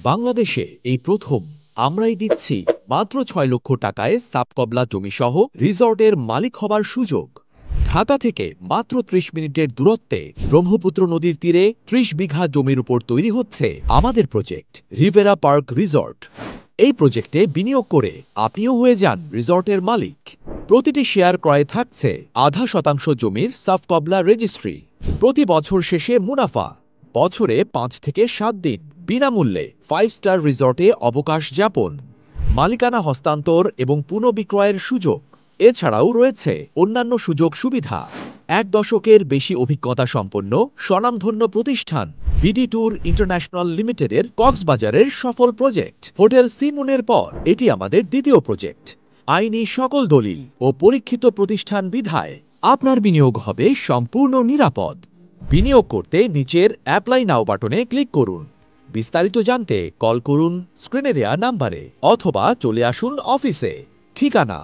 বাংলাদেশে এই প্রথম আমরাই দিচ্ছি মাত্র ৬ লক্ষ টাকায় সাবকবলা জমিসহ রিসর্টের মালিক হবার সুযোগ। ঢাকা থেকে মাত্র ৩০ মিনিটের দূরত্বে ব্রহ্মপুত্র নদীর তীরে ৩০ বিঘা জমির উপর তৈরি হচ্ছে আমাদের প্রজেক্ট রিভেরা পার্ক রিসর্ট। এই প্রজেক্টে বিনিয়োগ করে আপনিও হয়ে যান রিসর্টের মালিক। প্রতিটি শেয়ার ক্রয়ে থাকছে ½ শতাংশ জমির সাবকবলা রেজিস্ট্রি। প্রতি বছর শেষে মুনাফা, বছরে ৫ থেকে ৭ দিন বিনামূল্যে 5 স্টার রিসর্টে অবকাশ যাপন, মালিকানা হস্তান্তর এবং পুনঃবিক্রয়ের সুযোগ। এছাড়াও রয়েছে অন্যান্য সুযোগ সুবিধা। ১ দশকের বেশি অভিজ্ঞতা সম্পন্ন স্বনামধন্য প্রতিষ্ঠান বিডি ট্যুর ইন্টারন্যাশনাল লিমিটেডের কক্সবাজারের সফল প্রজেক্ট হোটেল সি-মুনের পর এটি আমাদের দ্বিতীয় প্রজেক্ট। আইনি সকল দলিল ও পরীক্ষিত প্রতিষ্ঠান বিধায় আপনার বিনিয়োগ হবে সম্পূর্ণ নিরাপদ। বিনিয়োগ করতে নিচের অ্যাপ্লাই নাও বাটনে ক্লিক করুন। বিস্তারিত জানতে কল করুন স্ক্রিনে দেয়া নাম্বারে অথবা চলে আসুন অফিসে। ঠিকানা